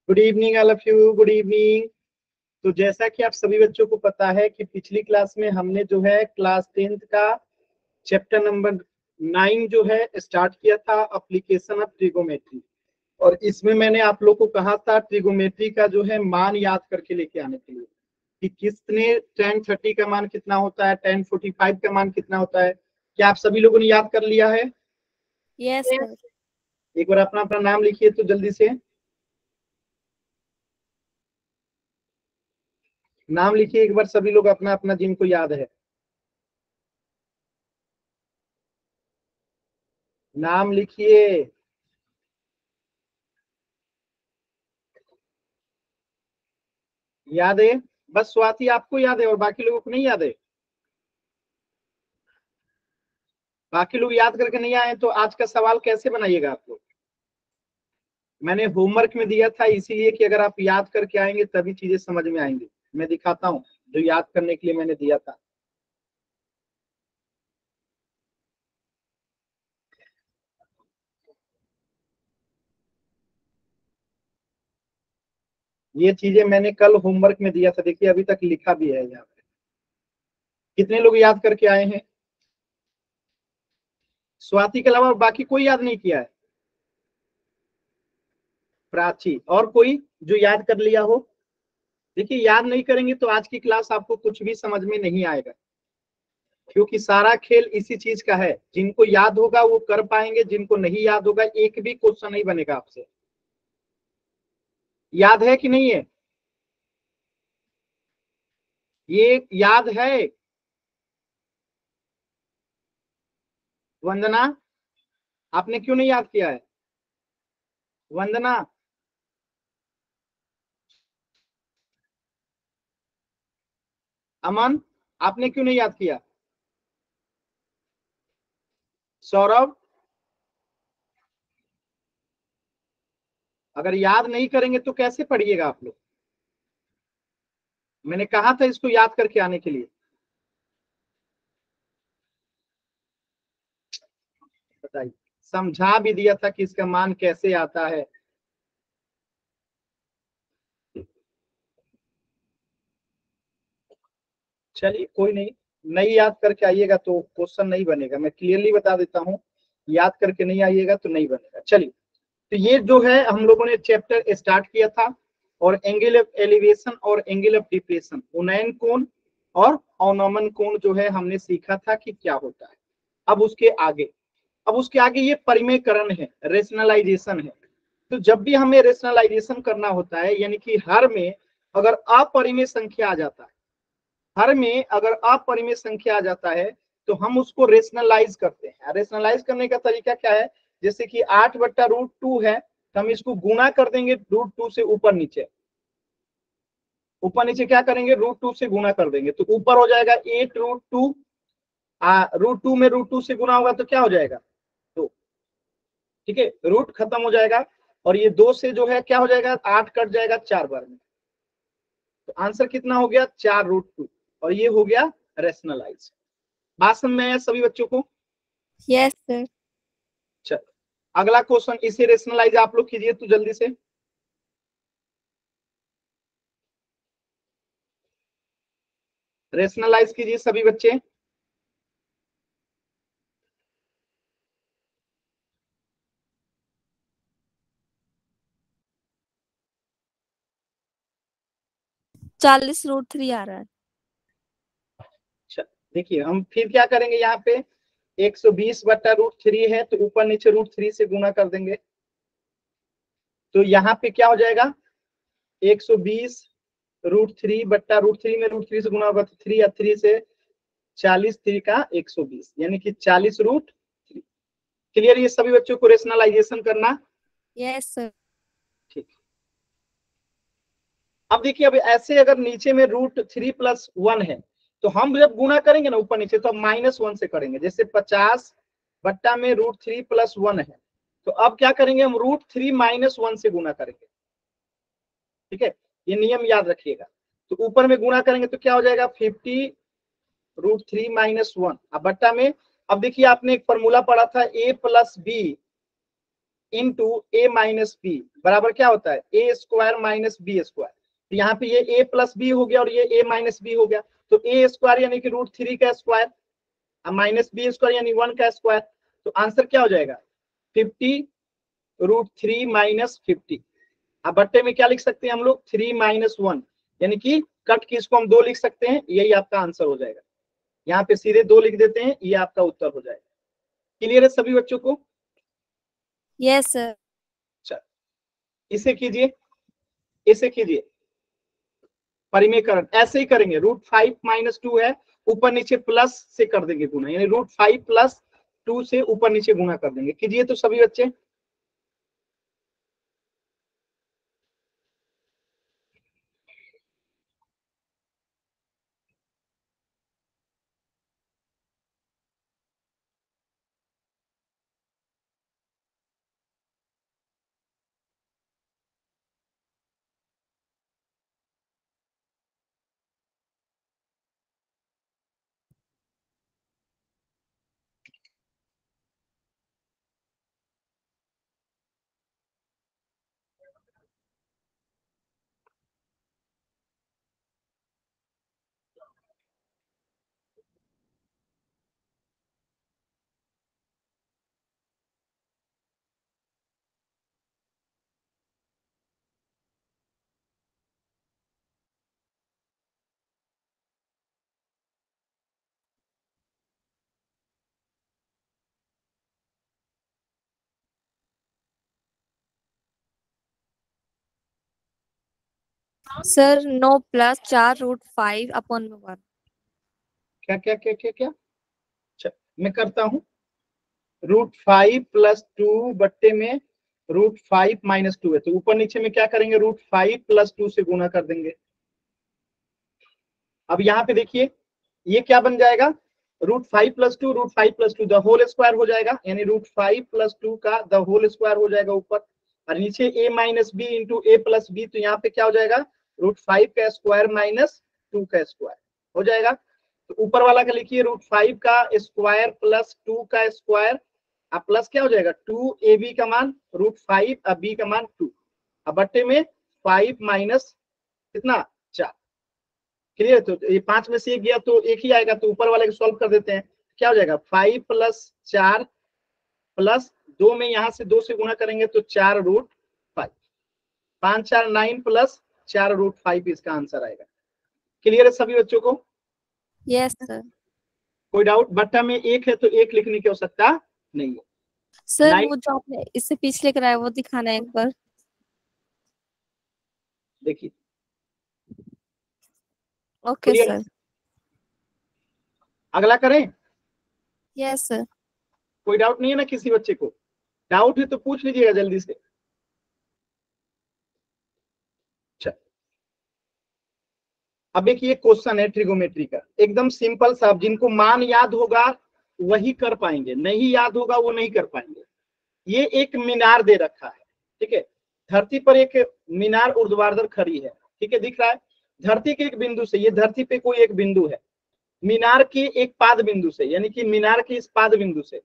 Good evening all of you, good evening. तो जैसा कि आप सभी बच्चों को पता है कि पिछली क्लास में हमने जो है क्लास 10th का चैप्टर नंबर 9 जो है स्टार्ट किया था, एप्लीकेशन ऑफ ट्रिगोमेट्री। और इसमें मैंने आप लोग को कहा था ट्रिगोमेट्री का जो है मान याद करके लेके आने के लिए कि किसने tan 30 का मान कितना होता है, tan 45 का मान कितना होता है। क्या आप सभी लोगों ने याद कर लिया है? Yes sir. एक बार अपना अपना नाम लिखिए तो जल्दी से नाम लिखिए एक बार सभी लोग अपना अपना, जिनको याद है नाम लिखिए। याद है? बस स्वाति आपको याद है और बाकी लोगों को नहीं याद है? बाकी लोग याद करके नहीं आए तो आज का सवाल कैसे बनाइएगा आप लोग? मैंने होमवर्क में दिया था इसीलिए कि अगर आप याद करके आएंगे तभी चीजें समझ में आएंगी। मैं दिखाता हूँ जो याद करने के लिए मैंने दिया था। ये चीजें मैंने कल होमवर्क में दिया था, देखिए अभी तक लिखा भी है यहाँ पे। कितने लोग याद करके आए हैं? स्वाति के अलावा बाकी कोई याद नहीं किया है? प्राची और कोई जो याद कर लिया हो? देखिए याद नहीं करेंगे तो आज की क्लास आपको कुछ भी समझ में नहीं आएगा, क्योंकि सारा खेल इसी चीज का है। जिनको याद होगा वो कर पाएंगे, जिनको नहीं याद होगा एक भी क्वेश्चन नहीं बनेगा आपसे। याद है कि नहीं है? ये याद है? वंदना, आपने क्यों नहीं याद किया है? वंदना, अमन, आपने क्यों नहीं याद किया? सौरभ, अगर याद नहीं करेंगे तो कैसे पढ़िएगा आप लोग? मैंने कहा था इसको याद करके आने के लिए। बताइए, समझा भी दिया था कि इसका मान कैसे आता है। चलिए कोई नहीं, नहीं याद करके आइएगा तो क्वेश्चन नहीं बनेगा। मैं क्लियरली बता देता हूँ, याद करके नहीं आइएगा तो नहीं बनेगा। चलिए, तो ये जो है हम लोगों ने चैप्टर स्टार्ट किया था, और एंगल ऑफ एलिवेशन और एंगल ऑफ डिप्रेशन, उन्नयन कोण और अवनमन कोण जो है हमने सीखा था कि क्या होता है। अब उसके आगे ये परिमेयकरण है, रेशनलाइजेशन है। तो जब भी हमें रेशनलाइजेशन करना होता है, यानी कि हर में अगर अपरिमेय संख्या आ जाता है, हर में अगर अपरिमेय संख्या आ जाता है तो हम उसको रेशनलाइज करते हैं। रेशनलाइज करने का तरीका क्या है? जैसे कि 8/√2 है तो हम इसको गुना कर देंगे √2 से ऊपर नीचे। ऊपर नीचे क्या करेंगे? √2 से गुना कर देंगे तो ऊपर हो जाएगा 8√2। √2 में √2 से गुना होगा तो क्या हो जाएगा? 2। ठीक है, रूट खत्म हो जाएगा और ये 2 से जो है क्या हो जाएगा? 8 कट जाएगा 4 बार में। तो आंसर कितना हो गया? 4√2। और ये हो गया रेशनलाइज। बात समझ में आया सभी बच्चों को? Yes sir. चलो अगला क्वेश्चन, इसे रेशनलाइज आप लोग कीजिए तो जल्दी से। रेशनलाइज कीजिए सभी बच्चे। ₹40√3 आ रहा है। देखिए हम फिर क्या करेंगे, यहाँ पे 120/√3 है तो ऊपर नीचे √3 से गुना कर देंगे। तो यहाँ पे क्या हो जाएगा? 120√3 में √3 से गुना होगा तो 3 या 3 से 40, 3 का 120, यानी कि 40√3। क्लियर ये सभी बच्चों को रेशनलाइजेशन करना? Yes sir. ठीक। अब देखिए, अब ऐसे अगर नीचे में √3 + 1 है तो हम जब गुना करेंगे ना ऊपर नीचे तो अब -1 से करेंगे। जैसे 50 में √3 + 1 है तो अब क्या करेंगे? हम √3 - 1 से गुना करेंगे। ठीक है, ये नियम याद रखिएगा। तो ऊपर में गुना करेंगे तो क्या हो जाएगा? 50√3 - 1। अब बट्टा में, अब देखिए आपने एक फॉर्मूला पढ़ा था a + b into a minus b बराबर क्या होता है, a square minus b square. तो यहाँ पे ये ए प्लस बी हो गया और ये ए माइनस बी हो गया, तो ए स्क्वायर यानी कि √3 का स्क्वायर माइनस बी स्क्वायर यानी 1 का स्क्वायर। तो आंसर क्या हो जाएगा 50 √3 माइनस 50। अब बट्टे में क्या लिख सकते हैं हम लोग 3 माइनस 1, यानी कि कट की इसको हम 2 लिख सकते हैं, यही आपका आंसर हो जाएगा। यहाँ पे सीधे 2 लिख देते हैं, ये आपका उत्तर हो जाएगा। क्लियर है सभी बच्चों को? Yes, sir. चल इसे कीजिए, इसे कीजिए परिमेयकरण, ऐसे ही करेंगे। √5 माइनस 2 है, ऊपर नीचे प्लस से कर देंगे गुना, यानी √5 प्लस 2 से ऊपर नीचे गुना कर देंगे। कीजिए तो सभी बच्चे। Sir, 9 plus 4 √5/1। क्या क्या क्या क्या क्या? अच्छा मैं करता हूँ, √5 प्लस 2 बट्टे में √5 माइनस 2 है, तो ऊपर नीचे में क्या करेंगे √5 प्लस 2 से गुना कर देंगे। अब यहाँ पे देखिए ये क्या बन जाएगा, √5 plus 2 √5 plus 2 the whole square हो जाएगा, यानी √5 प्लस 2 का द होल स्क्वायर हो जाएगा ऊपर, और नीचे a minus b into a plus b, तो यहाँ पे क्या हो जाएगा √5 का स्क्वायर माइनस 2 का स्क्वायर हो जाएगा। तो ऊपर वाला का लिखिए √5 का स्क्वायर प्लस 2 का स्क्वायर, अब प्लस क्या हो जाएगा 2ab का मान √5 अब b का मान 2, अब बट्टे में 5 माइनस कितना 4। क्लियर? तो ये 5 में से एक गया तो एक ही आएगा, तो ऊपर वाले को सॉल्व कर देते हैं। क्या हो जाएगा 5 प्लस 4 प्लस 2 में यहां से 2 से गुना करेंगे तो 4√5, 5 4 9 प्लस 4√5 इसका आंसर आएगा। क्लियर है सभी बच्चों को? Yes, sir. कोई डाउट? बट्टा में एक है तो एक लिखने की आवश्यकता नहीं है। Sir, नाइन वो जो आपने इससे पिछले कराया वो दिखाना है एक बार। देखिए Okay, क्लियर, sir. अगला करें? Yes, sir. कोई डाउट नहीं है ना किसी बच्चे को? डाउट है तो पूछ लीजिएगा जल्दी से। अच्छा अब एक ये क्वेश्चन है ट्रिगोमेट्री का, एकदम सिंपल सा, जिनको मान याद होगा वही कर पाएंगे, नहीं याद होगा वो नहीं कर पाएंगे। ये एक मीनार दे रखा है, ठीक है, धरती पर एक मीनार ऊर्ध्वाधर खड़ी है, ठीक है, दिख रहा है। धरती के एक बिंदु से, ये धरती पे कोई एक बिंदु है, मीनार की एक पाद बिंदु से, यानी कि मीनार के इस पाद बिंदु से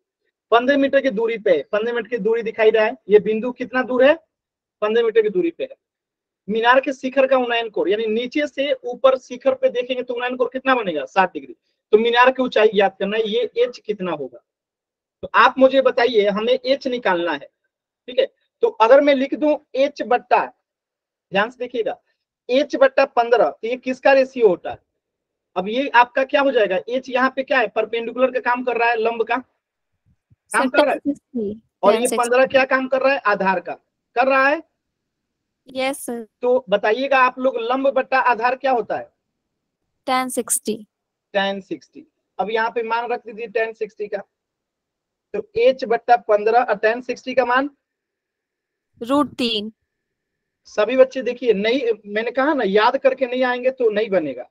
15 मीटर की दूरी पे है, 15 मीटर की दूरी दिखाई रहा है, ये बिंदु कितना दूर है 15 मीटर की दूरी पे है। मीनार के शिखर का उन्नयन कोण, यानी नीचे से ऊपर शिखर पे देखेंगे तो उन्नयन कोण कितना बनेगा 60 डिग्री। तो मीनार की ऊंचाई ज्ञात करना है, ये एच कितना होगा। तो आप मुझे बताइए, हमें एच निकालना है, ठीक है। तो अगर मैं लिख दूं एच बट्टा, ध्यान से देखिएगा, एच बट्टा 15, तो ये किसका रेशियो होता है। अब ये आपका क्या हो जाएगा, एच यहाँ पे क्या है परपेंडिकुलर का काम कर रहा है, लंब का Sir, काम कर रहा है, 10/60. और ये 15 10/60. क्या काम कर रहा है, आधार का कर रहा है। Yes, sir. तो बताइएगा आप लोग लंब बट्टा आधार क्या होता है 10/60. tan60। अब यहाँ पे मान रख दीजिए tan60 का, तो h बट्टा 15 और tan60 का मान √3. सभी बच्चे देखिए, नहीं मैंने कहा ना याद करके नहीं आएंगे तो नहीं बनेगा।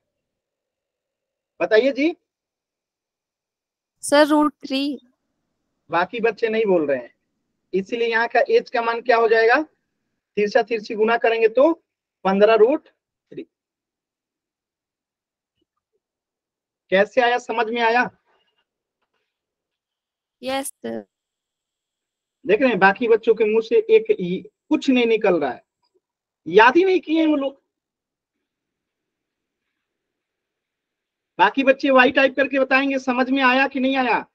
बताइए जी, Sir, √3. बाकी बच्चे नहीं बोल रहे हैं, इसीलिए यहाँ का h का मान क्या हो जाएगा, तिरछा तिरछी गुना करेंगे तो 15√3। कैसे आया, समझ में आया? Yes, sir. देख रहे हैं बाकी बच्चों के मुंह से कुछ नहीं निकल रहा है, याद ही नहीं किए हैं वो लोग। बाकी बच्चे वाई टाइप करके बताएंगे समझ में आया कि नहीं आया।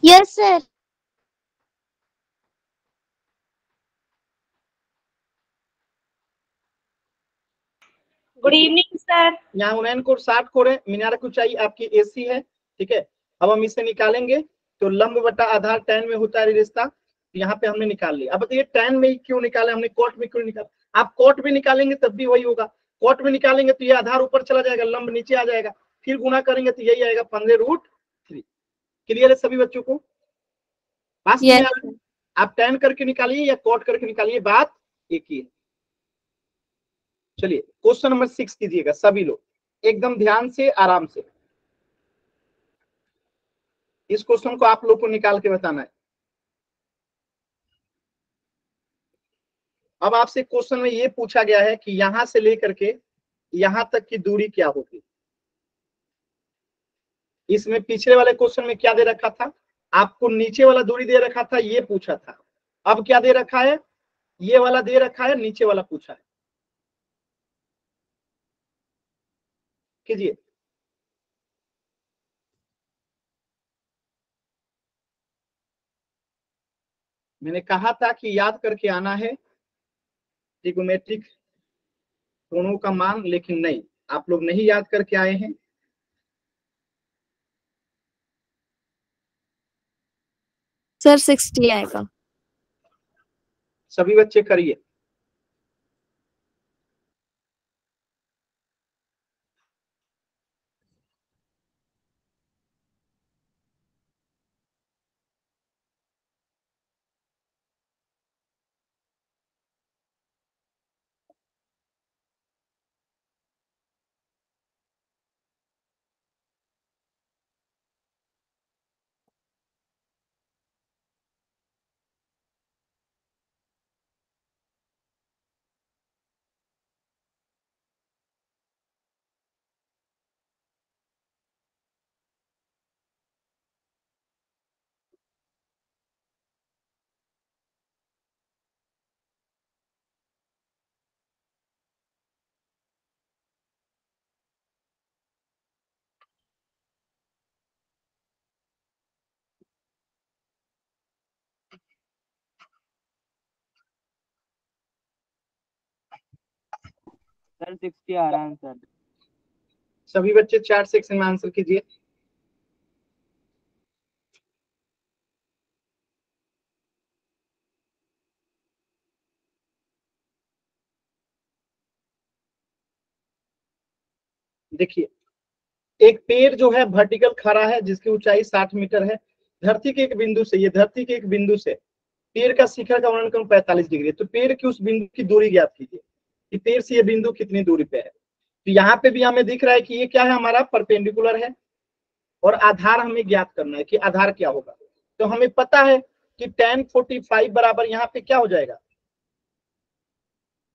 Yes sir. Good evening sir. यहाँ उनैन कोड 60 कोड है, मीनार की ऊंचाई आपकी AC है, ठीक है। अब हम इसे निकालेंगे तो लंब बटा आधार tan में होता है रिश्ता, यहाँ पे हमने निकाल लिया। अब ये tan में क्यों निकाला हमने, कॉट में क्यों निकाला। आप कॉट में निकालेंगे तब भी वही होगा, कॉट में निकालेंगे तो ये आधार ऊपर चला जाएगा, लंब नीचे आ जाएगा, फिर गुना करेंगे तो यही आएगा 15√3। क्लियर है सभी बच्चों को, पास में Yes, आ रहा है? आप tan करके निकालिए या कॉट करके निकालिए, बात एक ही है। चलिए क्वेश्चन नंबर 6 कीजिएगा सभी लोग, एकदम ध्यान से आराम से। इस क्वेश्चन को आप लोग को निकाल के बताना है। अब आपसे क्वेश्चन में ये पूछा गया है कि यहां से लेकर के यहां तक की दूरी क्या होगी। इसमें पिछले वाले क्वेश्चन में क्या दे रखा था, आपको नीचे वाला दूरी दे रखा था, ये पूछा था। अब क्या दे रखा है, ये वाला दे रखा है, नीचे वाला पूछा है। कीजिए। मैंने कहा था कि याद करके आना है ट्रिगोमेट्रिक कोणों का मान, लेकिन नहीं, आप लोग नहीं याद करके आए हैं। सर 60 आएगा। सभी बच्चे करिए। सर 60 आ रहा है सर। सभी बच्चे चार्ट सेक्शन में आंसर कीजिए। देखिए एक पेड़ जो है वर्टिकल खड़ा है, जिसकी ऊंचाई 60 मीटर है। धरती के एक बिंदु से, ये धरती के एक बिंदु से पेड़ का शिखर का वर्णन कोण 45 डिग्री है। तो पेड़ की उस बिंदु की दूरी ज्ञात कीजिए कि पेड़ से ये बिंदु कितनी दूरी पे है। तो यहाँ पे भी हमें दिख रहा है कि ये क्या है, हमारा परपेंडिकुलर है, और आधार हमें ज्ञात करना है कि आधार क्या होगा। तो हमें पता है कि tan 45 बराबर यहाँ पे क्या हो जाएगा,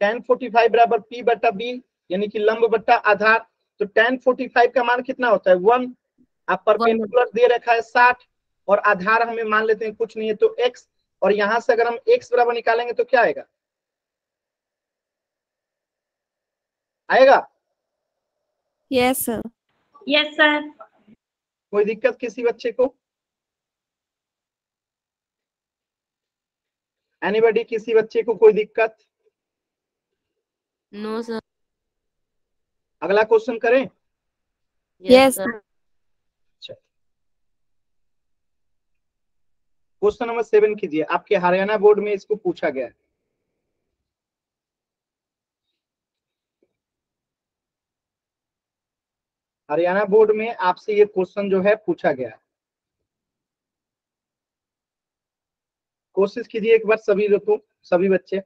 tan 45 बराबर P बटा B, यानी कि लंब बटा आधार। तो tan 45 का मान कितना होता है 1। आप परपेंडिकुलर दे रखा है 60, और आधार हमें मान लेते हैं कुछ नहीं है तो x, और यहां से अगर हम x बराबर निकालेंगे तो क्या आएगा, आएगा। Yes, sir. Yes sir. कोई दिक्कत किसी बच्चे को, एनीबॉडी, किसी बच्चे को कोई दिक्कत। No sir. अगला क्वेश्चन करें। Yes, sir. क्वेश्चन नंबर 7 कीजिए, आपके हरियाणा बोर्ड में इसको पूछा गया है। हरियाणा बोर्ड में आपसे ये क्वेश्चन जो है पूछा गया है। कोशिश कीजिए एक बार सभी लोग, सभी बच्चे।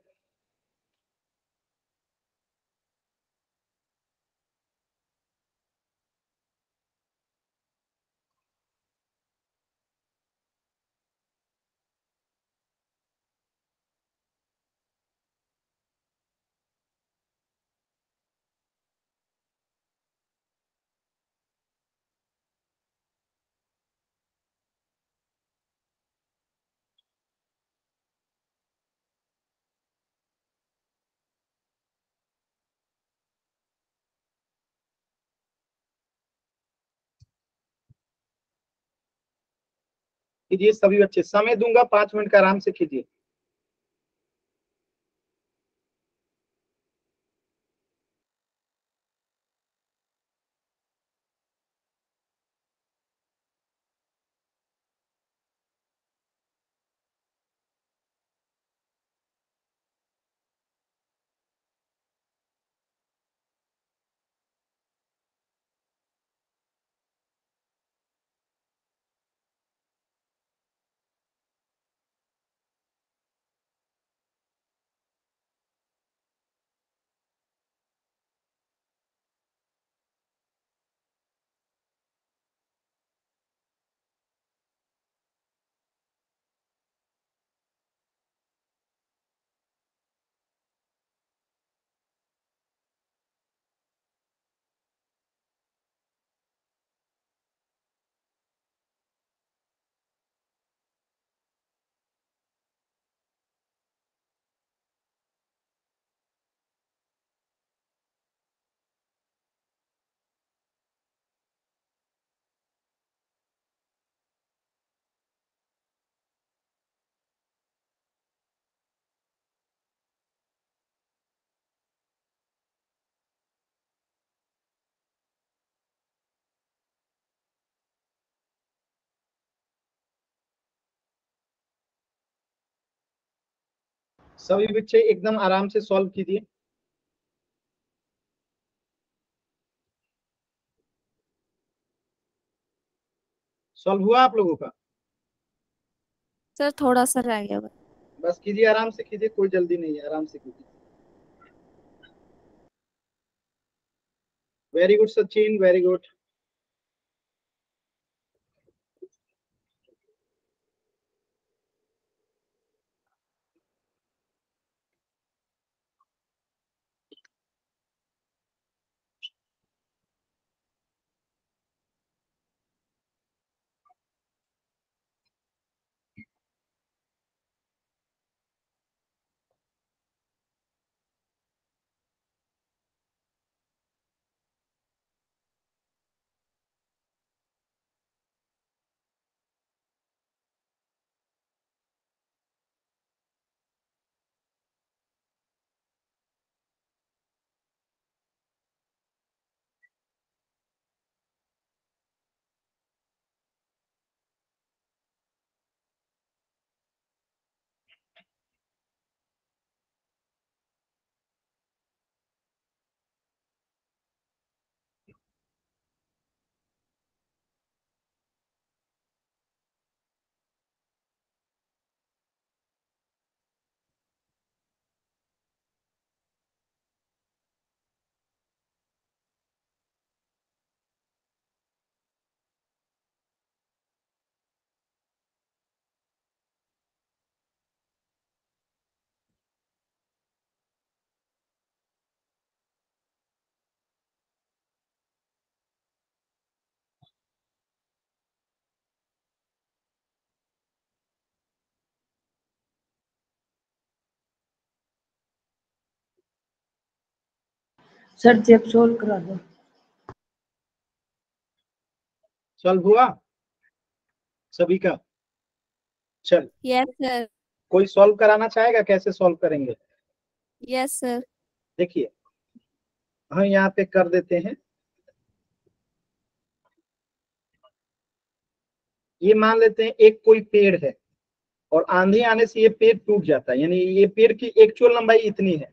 कीजिए सभी बच्चे, समय दूंगा 5 मिनट का, आराम से कीजिए। सभी बच्चे एकदम आराम से सॉल्व कीजिए। सॉल्व हुआ आप लोगों का? सर थोड़ा सा रह गया बस। बस कीजिए, आराम से कीजिए, कोई जल्दी नहीं है, आराम से कीजिए। Very good Sachin, very good. Sir check solve करा दो। सॉल्व हुआ सभी का? चल, यस सर। कोई सॉल्व कराना चाहेगा? कैसे सॉल्व करेंगे? Yes sir. देखिए, हम यहाँ पे कर देते हैं। ये मान लेते हैं एक कोई पेड़ है और आंधी आने से ये पेड़ टूट जाता है, यानी ये पेड़ की एक्चुअल लंबाई इतनी है।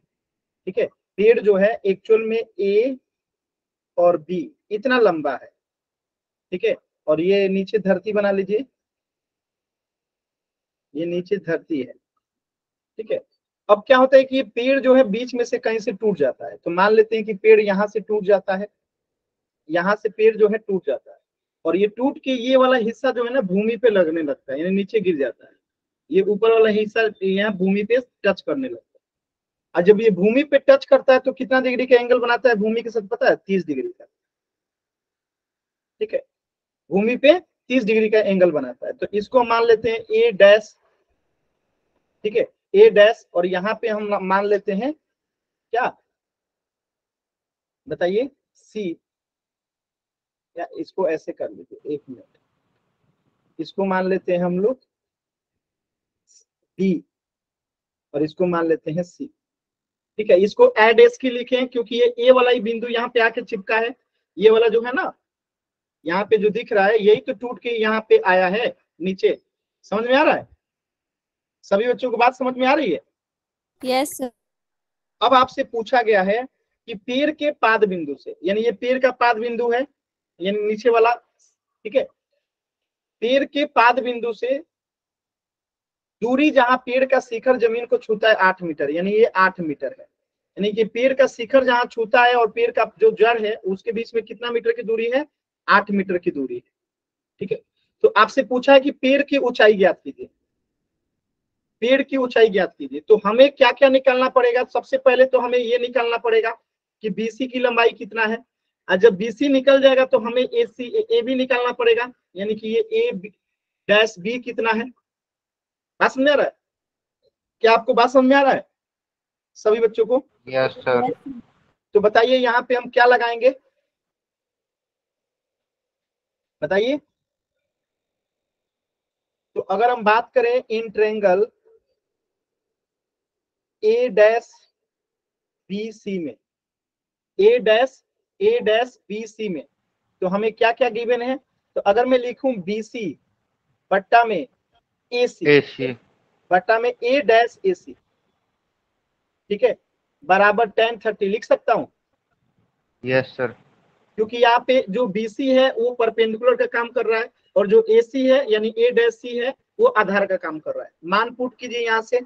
ठीक है, पेड़ जो है एक्चुअल में ए और बी इतना लंबा है। ठीक है, और ये नीचे धरती बना लीजिए, ये नीचे धरती है। ठीक है, अब क्या होता है कि ये पेड़ जो है बीच में से कहीं से टूट जाता है। तो मान लेते हैं कि पेड़ यहाँ से टूट जाता है, यहाँ से पेड़ जो है टूट जाता है, और ये टूट के ये वाला हिस्सा जो है ना भूमि पे लगने लगता है, यानी नीचे गिर जाता है। ये ऊपर वाला हिस्सा यहाँ भूमि पे टच करने लगता है। और जब ये भूमि पे टच करता है तो कितना डिग्री का एंगल बनाता है भूमि के साथ, पता है? 30 डिग्री का। ठीक है, भूमि पे 30 डिग्री का एंगल बनाता है। तो इसको मान लेते हैं ए डैश। ठीक है, ए डैश, और यहाँ पे हम मान लेते हैं क्या, बताइए? सी। या इसको ऐसे कर लीजिए, 1 मिनट। इसको मान लेते हैं हम लोग बी और इसको मान लेते हैं सी। ठीक है, इसको एड एस की लिखें क्योंकि ये ए वाला ही बिंदु यहाँ पे आके चिपका है। ये वाला जो है ना यहाँ पे जो दिख रहा है यही तो टूट के यहाँ पे आया है नीचे। समझ में आ रहा है? सभी बच्चों को बात समझ में आ रही है? Yes sir. अब आपसे पूछा गया है कि पेड़ के पाद बिंदु से, यानी ये पेड़ का पाद बिंदु है यानी नीचे वाला, ठीक है, पेड़ के पाद बिंदु से दूरी जहां पेड़ का शिखर जमीन को छूता है 8 मीटर, यानी ये 8 मीटर है। यानी कि पेड़ का शिखर जहां छूता है और पेड़ का जो जड़ है उसके बीच में कितना मीटर की दूरी है? 8 मीटर की दूरी है। ठीक है, तो आपसे पूछा है कि पेड़ की ऊंचाई ज्ञात कीजिए। पेड़ की ऊंचाई ज्ञात कीजिए, तो हमें क्या क्या निकालना पड़ेगा? सबसे पहले तो हमें ये निकालना पड़ेगा कि बीसी की लंबाई कितना है, और जब बीसी निकल जाएगा तो हमें ए बी निकालना पड़ेगा, यानी कि ये ए डैश बी कितना है। बात समझ आ रहा है? क्या आपको बात समझ में आ रहा है सभी बच्चों को? Yes sir. तो बताइए यहाँ पे हम क्या लगाएंगे, बताइए। तो अगर हम बात करें इन triangle A dash B C में, ए डैश बी सी में, तो हमें क्या क्या गिवन है? तो अगर मैं लिखूं बी सी बट्टा में ए सी बट्टा में ए डैश ए सी, ठीक है, बराबर tan 30 लिख सकता हूं। Yes sir. क्योंकि यहाँ पे जो बीसी है वो परपेंडिकुलर का काम कर रहा है और जो एसी है यानी ए डैश सी है वो आधार का काम कर रहा है। मान पुट कीजिए यहाँ से,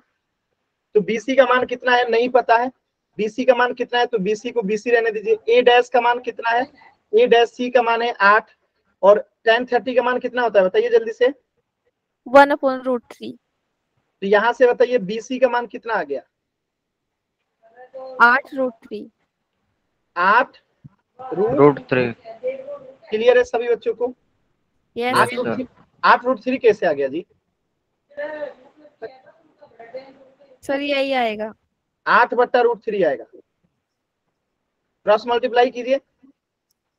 तो बीसी का मान कितना है नहीं पता है, बीसी का मान कितना है तो बीसी को बीसी रहने दीजिए। ए डैश का मान कितना है? ए डैश सी का मान है 8 और tan 30 का मान कितना होता है बताइए जल्दी से। 1/√3। तो यहाँ से बताइए बीसी का मान कितना आ गया? 8√3। 8√3। क्लियर है सभी बच्चों को? यस 8√3 कैसे आ गया जी? सर यही आएगा। 8/√3 आएगा। क्रॉस मल्टीप्लाई कीजिए।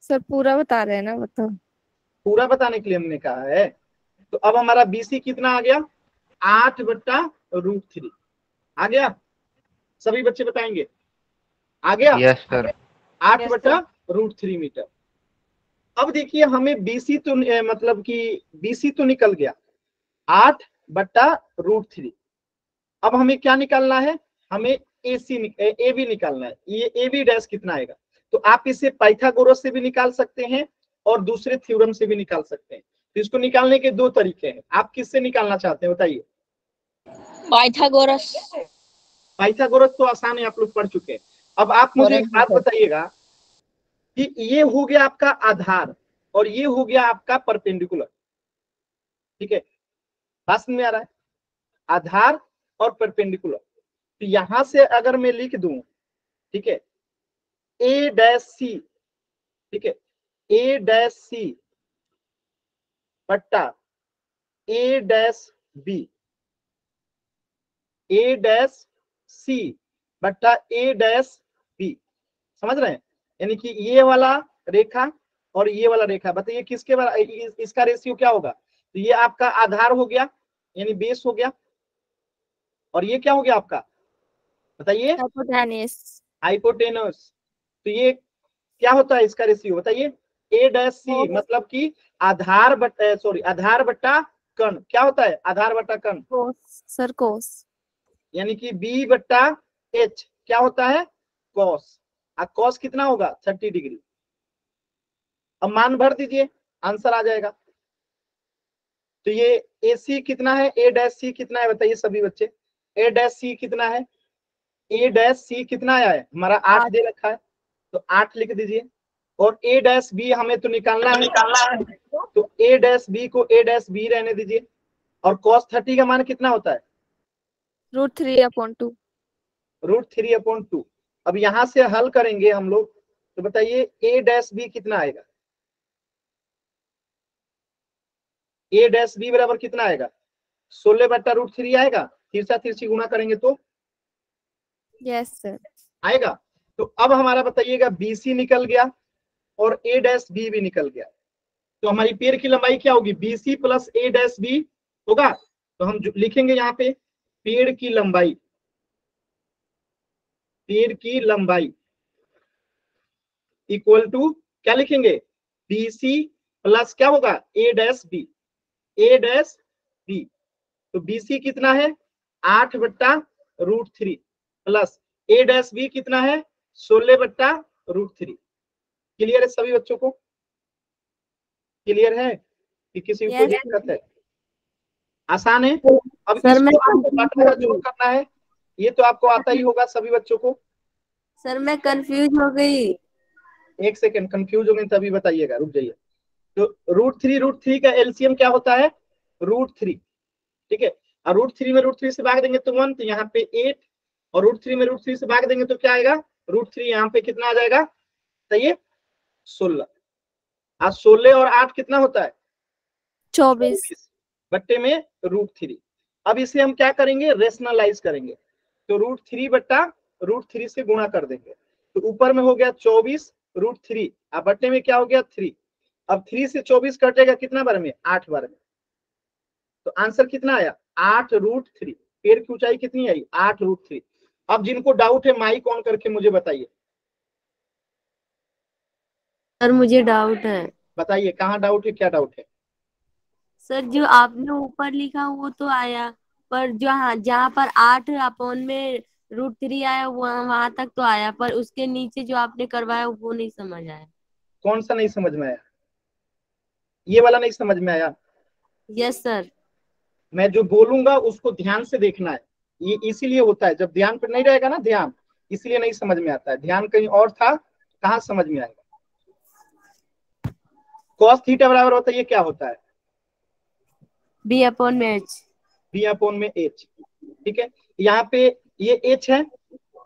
सर पूरा बता रहे हैं ना, बताओ। पूरा बताने के लिए हमने कहा है। तो अब हमारा बीसी कितना आ गया? 8/√3 आ गया। सभी बच्चे बताएंगे आ गया? Yes sir. 8/√3 मीटर। अब देखिए हमें बीसी तो मतलब कि बीसी तो निकल गया 8/√3। अब हमें क्या निकालना है? हमें ए बी निकालना है। ये ए बी डैश कितना आएगा? तो आप इसे पाइथागोरस से भी निकाल सकते हैं और दूसरे थ्योरम से भी निकाल सकते हैं। तो इसको निकालने के दो तरीके हैं। आप किससे निकालना चाहते हैं बताइए? पाइथागोरस। पाइथागोरस तो आसान है, आप लोग पढ़ चुके हैं। अब आप मुझे एक बात बताइएगा कि ये हो गया आपका आधार और ये हो गया आपका परपेंडिकुलर, ठीक है, बात में आ रहा है? आधार और परपेंडिकुलर। तो यहां से अगर मैं लिख दूं, ठीक है, ए डैश सी, ठीक है, ए डैश सी बट्टा ए डैश बी, ए डैश सी बट्टा ए डैश बी, समझ रहे हैं? यानी कि ये वाला रेखा और ये वाला रेखा, बताइए किसके बराबर? इसका रेशियो क्या होगा? तो ये आपका आधार हो गया यानी बेस हो गया, और ये क्या हो गया आपका बताइए? हाइपोटेनस। तो ये क्या होता है इसका रेशियो बताइए? ए डैश सी मतलब कि आधार बट्टा आधार बट्टा कर्ण, क्या होता है? आधार बट्टा कर्ण। कोस सर, कोस। यानी कि बी बट्टा एच क्या होता है? कॉस। कॉस कितना होगा? 30 डिग्री। अब मान भर दीजिए, आंसर आ जाएगा। तो ये ए सी कितना है? ए डैश सी कितना है बताइए सभी बच्चे? ए डैश सी कितना है? ए डैश सी कितना आया है हमारा? 8 दे रखा है, तो 8 लिख दीजिए। और ए डैश बी हमें तो निकालना है, तो ए डैश बी को ए डैश बी रहने दीजिए। और cos 30 का मान कितना होता है? √3/2। √3/2। अब यहां से हल करेंगे हम लोग, तो बताइए ए डैश बी कितना आएगा? ए डैश बी बराबर कितना आएगा? 16/√3 आएगा। तिरछा तिरछी गुणा करेंगे तो यस सर। आएगा। तो अब हमारा बताइएगा बीसी निकल गया और ए डैश बी भी निकल गया। तो हमारी पेड़ की लंबाई क्या होगी, BC plus A dash B होगा। तो हम लिखेंगे यहाँ पे पेड़ की लंबाई, पेड़ की लंबाई इक्वल टू क्या लिखेंगे, BC प्लस क्या होगा A dash B, A dash B। तो BC कितना है 8/√3 प्लस A डैश B कितना है 16/√3। क्लियर है सभी बच्चों को, क्लियर है कि किसी को कोई यस दिक्कत है, आसान है। अब सर, मैं इसको आपको कंफ्यूज घटा हो का जोड़ गई। करना है, ये तो आपको आता ही होगा सभी बच्चों को। सर, मैं कंफ्यूज हो गई। एक सेकेंड, कंफ्यूज हो गए तभी बताइएगा, रुक जाइए। तो √3 का एलसीएम क्या होता है √3, ठीक है। और √3 से भाग देंगे तो 1, तो यहाँ पे 8, और √3 से भाग देंगे तो क्या आएगा, √3 यहाँ पे कितना आ जाएगा, सही है 16। आज 16 और 8 कितना होता है 24। 24 बट्टे में √3। अब इसे हम क्या करेंगे, रेशनलाइज करेंगे। तो √3 से गुणा कर देंगे, तो ऊपर में हो गया 24 √3, अब बट्टे में क्या हो गया 3। अब 3 से 24 कटेगा कितना बार में, 8 बार में। तो आंसर कितना आया 8√3। पेड़ की ऊंचाई कितनी आई 8√3। अब जिनको डाउट है माइक ऑन करके मुझे बताइए, सर, मुझे डाउट है। बताइए कहाँ डाउट है, क्या डाउट है। सर, जो आपने ऊपर लिखा वो तो आया, पर जहाँ जहाँ पर 8/√3 आया वहां वहां तक तो आया, पर उसके नीचे जो आपने करवाया वो नहीं समझ आया। कौन सा नहीं समझ में आया, ये वाला नहीं समझ में आया। Yes sir. मैं जो बोलूंगा उसको ध्यान से देखना है, ये इसीलिए होता है, जब ध्यान पर नहीं रहेगा ना ध्यान, इसलिए नहीं समझ में आता है। ध्यान कहीं और था, कहाँ समझ में आएगा। cos थीटा बराबर होता है, ये क्या होता है B/H। B/H, ठीक है। यहाँ पे ये H है,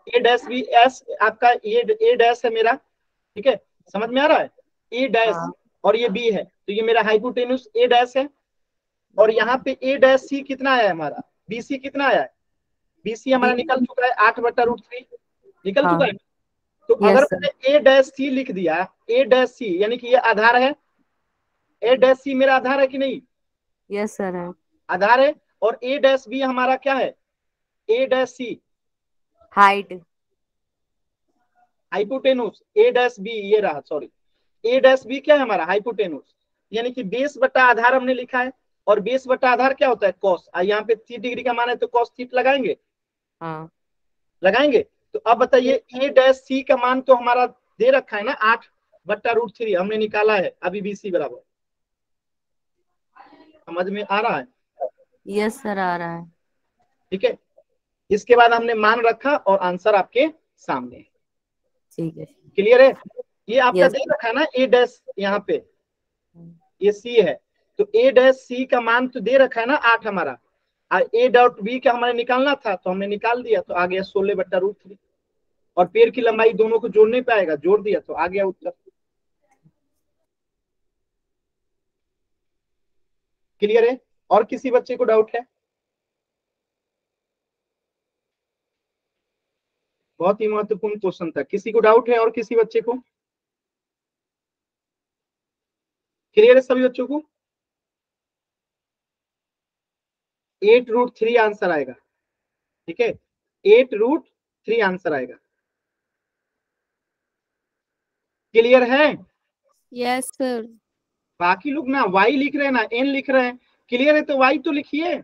A डैश B S आपका, ये A डैश है मेरा, ठीक है, समझ में आ रहा है, A डैश, हाँ। और ये B है, तो ये मेरा हाइपोटेन्यूस A डैश है। और यहाँ पे A डैश C कितना आया है हमारा, BC कितना आया है, BC हमारा B। निकल चुका है 8/√3, निकल चुका हाँ। है। तो अगर यस सर। मैंने A डैश C लिख दिया, A डैश C यानी कि ये आधार है, A डैश C मेरा आधार है कि नहीं, यस सर है। आधार है। और A डैश B हमारा क्या है, A dash C height. Hypotenuse, A dash B ये रहा, सॉरी, A डैश B क्या है हमारा हाइपोटेनुस, यानी कि बेस बटा आधार हमने लिखा है। और बेस बटा आधार क्या होता है कॉस, यहाँ पे 30 डिग्री का मान है तो कॉस थीटा लगाएंगे, हाँ। लगाएंगे। तो अब बताइए A डैश C का मान तो हमारा दे रखा है ना 8/√3 हमने निकाला है अभी BC बराबर, समझ में आ रहा है, यस सर आ रहा है। ठीक है। इसके बाद हमने मान रखा और आंसर आपके सामने है, ठीक है। क्लियर है। ये आपका यस। दे रखा है ना A डैश, यहाँ पे ये C है, तो A डैश C का मान तो दे रखा है ना 8 हमारा, और A डॉट B का हमारे निकालना था तो हमने निकाल दिया, तो आ गया 16/√3। और पेड़ की लंबाई दोनों को जोड़ने पे आएगा, जोड़ दिया तो आ गया उत्तर। क्लियर है, और किसी बच्चे को डाउट है, बहुत ही महत्वपूर्ण क्वेश्चन था, किसी को डाउट है और किसी बच्चे को, क्लियर है सभी बच्चों को। 8√3 आंसर आएगा, ठीक है, 8√3 आंसर आएगा, क्लियर है। Yes sir. बाकी लोग ना वाई लिख रहे हैं ना एन लिख रहे हैं, क्लियर है तो वाई तो लिखिए।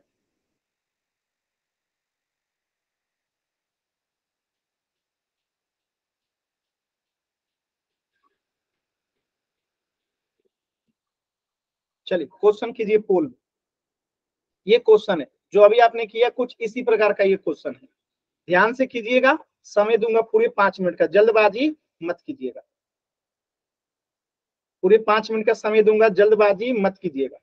चलिए क्वेश्चन कीजिए पोल, ये क्वेश्चन है जो अभी आपने किया, कुछ इसी प्रकार का ये क्वेश्चन है, ध्यान से कीजिएगा। समय दूंगा पूरे 5 मिनट का, जल्दबाजी मत कीजिएगा, पूरे 5 मिनट का समय दूंगा, जल्दबाजी मत कीजिएगा।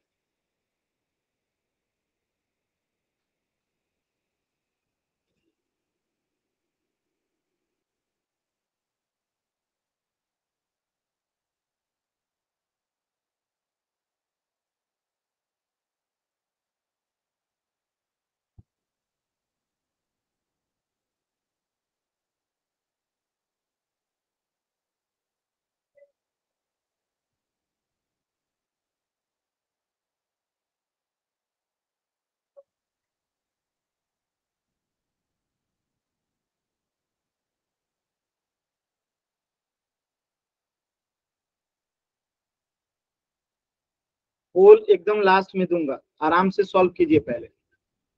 होल एकदम लास्ट में दूंगा, आराम से सॉल्व कीजिए पहले।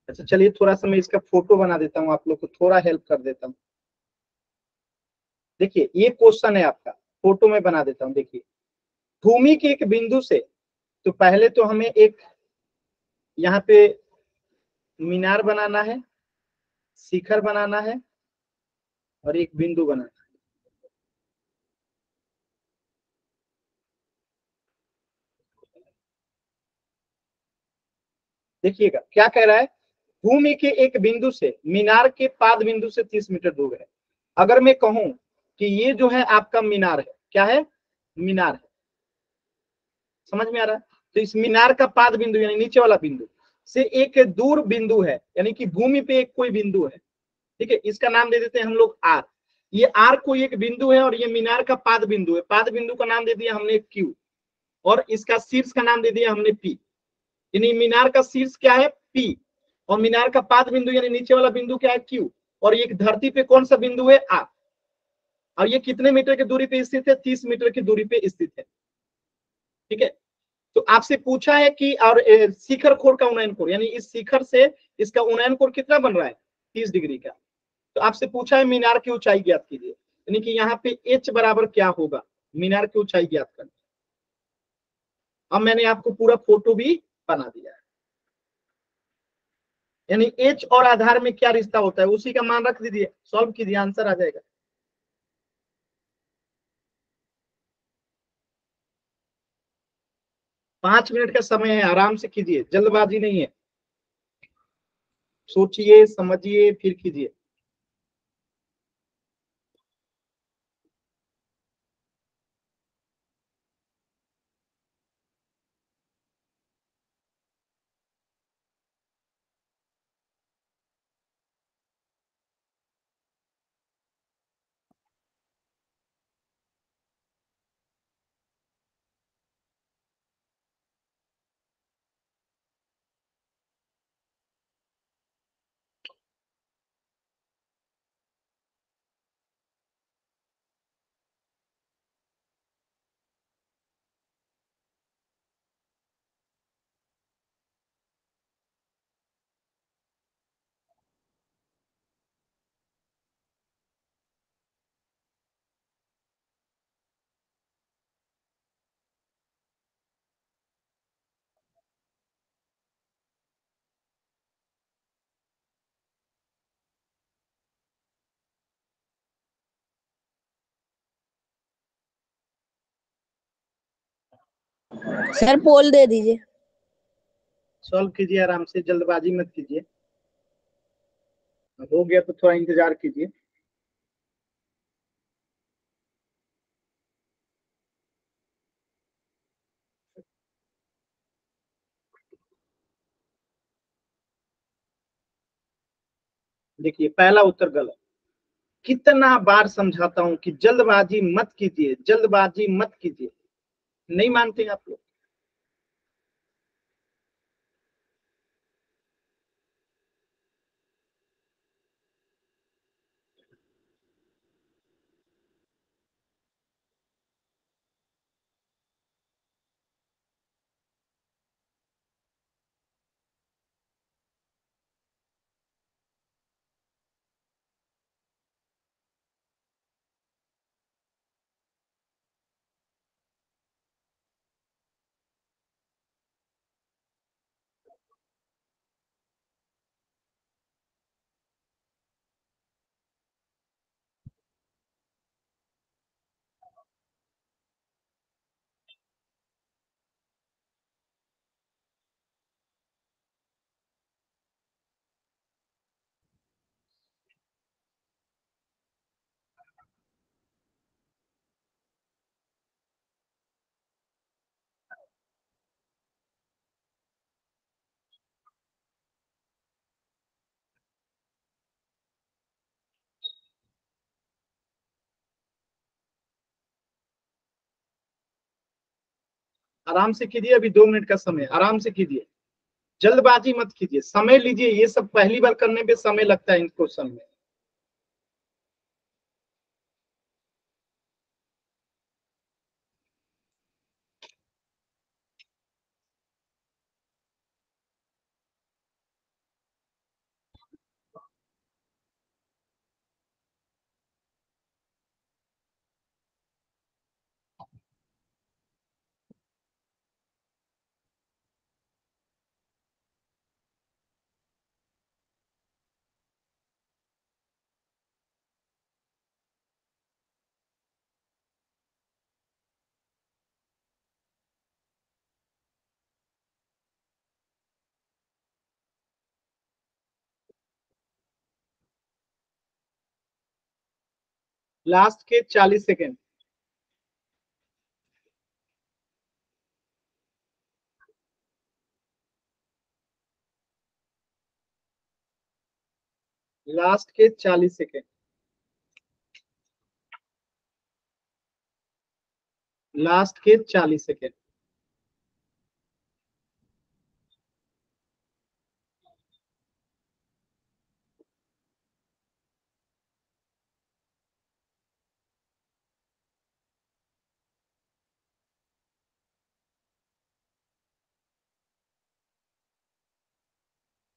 अच्छा चलिए थोड़ा सा मैं इसका फोटो बना देता हूँ, आप लोग को थोड़ा हेल्प कर देता हूँ। देखिए ये क्वेश्चन है आपका, फोटो में बना देता हूँ। देखिए भूमि के एक बिंदु से, तो पहले तो हमें एक यहाँ पे मीनार बनाना है, शिखर बनाना है और एक बिंदु बनाना है। देखिएगा क्या कह रहा है, भूमि के एक बिंदु से मीनार के पाद बिंदु से 30 मीटर दूर है। अगर मैं कहूं कि ये जो है आपका मीनार है, क्या है, मीनार है, समझ में आ रहा है। तो इस मीनार का पाद बिंदु यानी नीचे वाला बिंदु से एक दूर बिंदु है, यानी कि भूमि पे एक कोई बिंदु है, ठीक है, इसका नाम दे देते हैं हम लोग आर। ये आर कोई एक बिंदु है और ये मीनार का पाद बिंदु है। पाद बिंदु का नाम दे दिया हमने क्यू और इसका शीर्ष का नाम दे दिया हमने पी। यानी मीनार का शीर्ष क्या है, पी, और मीनार का पाद बिंदु यानी नीचे वाला बिंदु क्या है, क्यू, और ये धरती पे कौन सा बिंदु है, आर। और ये कितने मीटर की दूरी पे स्थित है, 30 मीटर की दूरी पे स्थित है, ठीक है। तो आपसे पूछा है कि और शिखर खोर का उन्नयन कोण, यानी इस शिखर से इसका उन्नयन कोण कितना बन रहा है, 30 डिग्री का। तो आपसे पूछा है मीनार की ऊंचाई ज्ञात कीजिए, यानी कि यहाँ पे एच बराबर क्या होगा, मीनार की ऊंचाई ज्ञात करनी। अब मैंने आपको पूरा फोटो भी बना दिया है, यानी एच और आधार में क्या रिश्ता होता है उसी का मान रख दीजिए, सॉल्व कीजिए, आंसर आ जाएगा। पांच मिनट का समय है, आराम से कीजिए, जल्दबाजी नहीं है, सोचिए समझिए फिर कीजिए। सर पोल दे दीजिए। सॉल्व कीजिए आराम से, जल्दबाजी मत कीजिए, हो गया तो थोड़ा इंतजार कीजिए। देखिए पहला उत्तर गलत। कितना बार समझाता हूं कि जल्दबाजी मत कीजिए, जल्दबाजी मत कीजिए, नहीं मानते आप लोग। आराम से कीजिए, अभी 2 मिनट का समय, आराम से कीजिए, जल्दबाजी मत कीजिए, समय लीजिए। ये सब पहली बार करने पे समय लगता है इन क्वेश्चन में। लास्ट के 40 सेकेंड। लास्ट के 40 सेकेंड। लास्ट के 40 सेकेंड।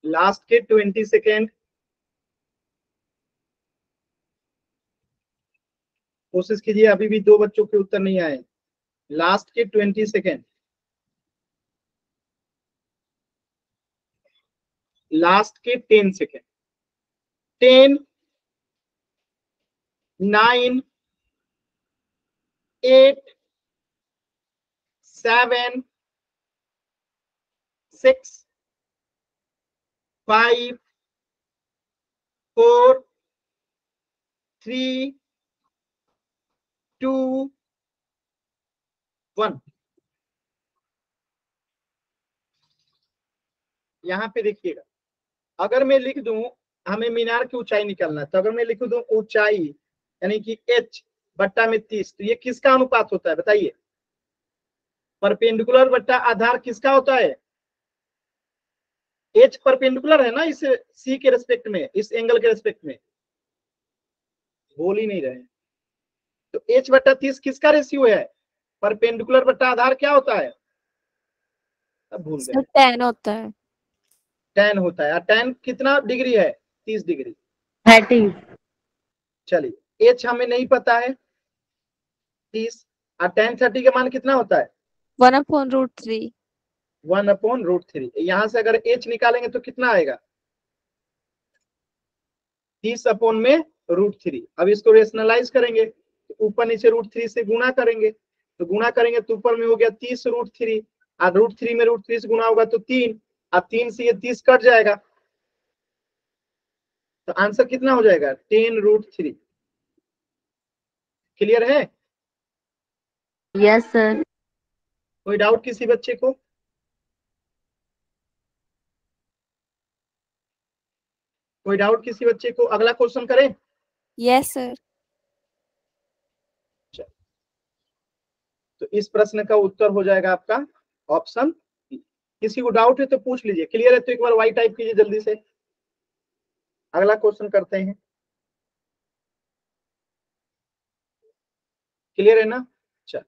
लास्ट के 20 सेकेंड। कोशिश कीजिए, अभी भी 2 बच्चों के उत्तर नहीं आए। लास्ट के 20 सेकेंड। लास्ट के 10 सेकेंड। 10, 9, 8, 7, 6, 5, 4, 3, 2, 1। यहां पे देखिएगा, अगर मैं लिख दूं हमें मीनार की ऊंचाई निकालना है, तो अगर मैं लिख दूं ऊंचाई यानी कि h बट्टा में 30, तो ये किसका अनुपात होता है बताइए? परपेंडिकुलर बट्टा आधार किसका होता है? h परपेंडिकुलर है ना इस c के रेस्पेक्ट में, इस एंगल के रेस्पेक्ट में। बोल ही नहीं रहे। तो h बट्टा 30 किसका रेशियो है? परपेंडिकुलर बट्टा आधार क्या होता है? अब भूल सर गए। 10 होता है। 10 होता है। और 10 कितना डिग्री है? 30 डिग्री। 30। चलिए, h हमें नहीं पता है 30, और tan 30 का मान कितना होता है? 1/√3। 1/√3। यहां से अगर h निकालेंगे तो कितना आएगा? 30/√3। अब इसको रेशनलाइज करेंगे तो ऊपर नीचे √3 से गुणा करेंगे, तो गुणा करेंगे तो ऊपर में हो गया 30√3, और √3 में √3 से गुणा होगा तो 3, और 3 से ये 30 कट जाएगा, तो आंसर कितना हो जाएगा? 10√3। क्लियर है? Yes sir. कोई डाउट किसी बच्चे को? कोई डाउट किसी बच्चे को? अगला क्वेश्चन करें? Yes sir. तो इस प्रश्न का उत्तर हो जाएगा आपका ऑप्शन बी। किसी को डाउट है तो पूछ लीजिए। क्लियर है तो एक बार वाई टाइप कीजिए जल्दी से। अगला क्वेश्चन करते हैं। क्लियर है ना? चल,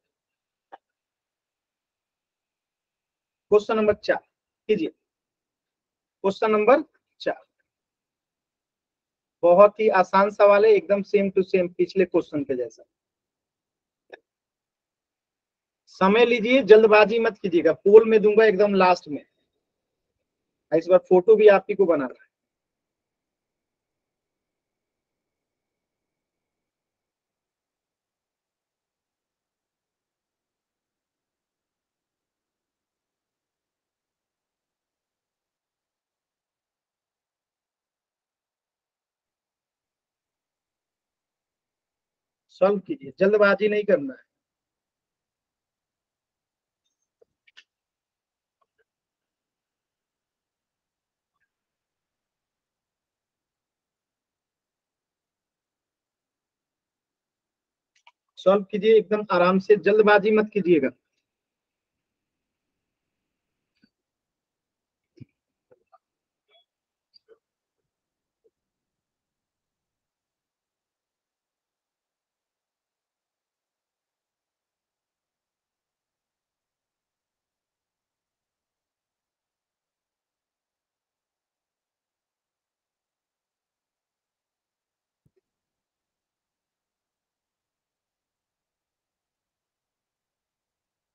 क्वेश्चन नंबर 4 कीजिए। क्वेश्चन नंबर 4 बहुत ही आसान सवाल है, एकदम सेम टू सेम पिछले क्वेश्चन के जैसा। समय लीजिए, जल्दबाजी मत कीजिएगा, पोल में दूंगा एकदम लास्ट में। इस बार फोटो भी आप ही को बनाना है। सॉल्व कीजिए, जल्दबाजी नहीं करना है। सॉल्व कीजिए एकदम आराम से, जल्दबाजी मत कीजिएगा।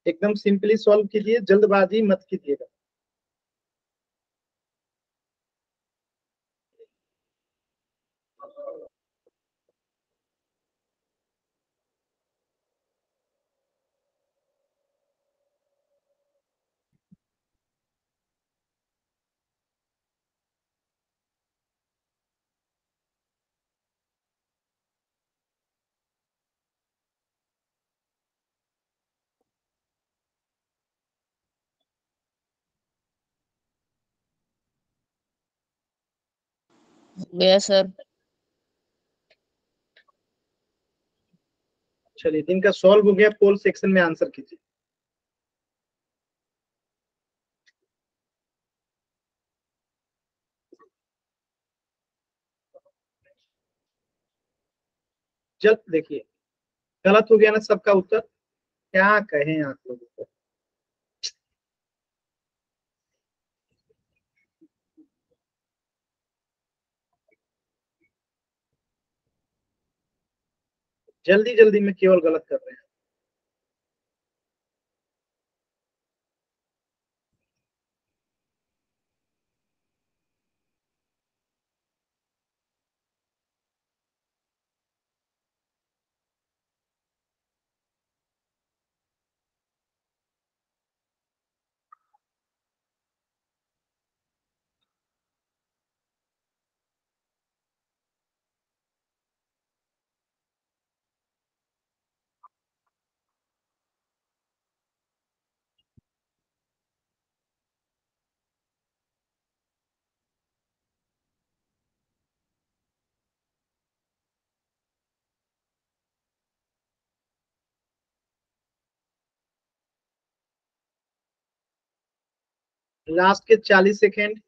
एकदम सिंपली सॉल्व कीजिए, जल्दबाजी मत कीजिएगा। Yes sir. चलिए, दिन का सॉल्व हो गया, पोल सेक्शन में आंसर कीजिए। जल्द देखिए, गलत हो गया ना सबका उत्तर, क्या कहें आप लोगों को। जल्दी जल्दी में केवल गलत कर रहे हैं। लास्ट के 40 सेकेंड।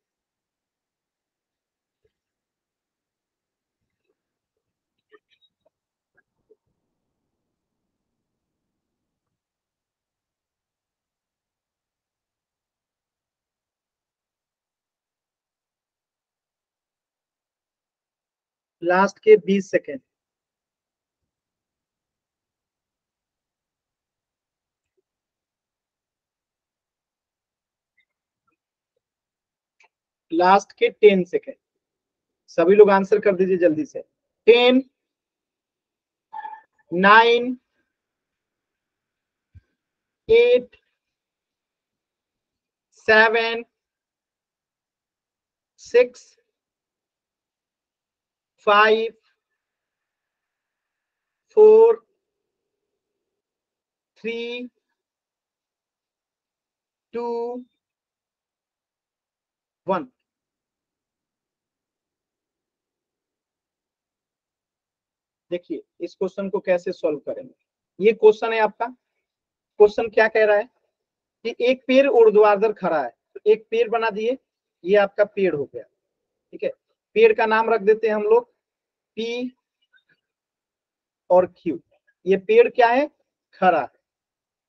लास्ट के 20 सेकेंड। लास्ट के 10 सेकेंड। सभी लोग आंसर कर दीजिए जल्दी से। 10, 9, 8, 7, 6, 5, 4, 3, 2, 1। देखिए इस क्वेश्चन को कैसे सॉल्व करेंगे। ये क्वेश्चन है आपका। क्वेश्चन क्या कह रहा है कि एक पेड़ ऊर्ध्वाधर खड़ा है, तो एक पेड़ बना दिए, ये आपका पेड़ हो गया, ठीक है। पेड़ का नाम रख देते हैं हम लोग P और Q। ये पेड़ क्या है, खड़ा है।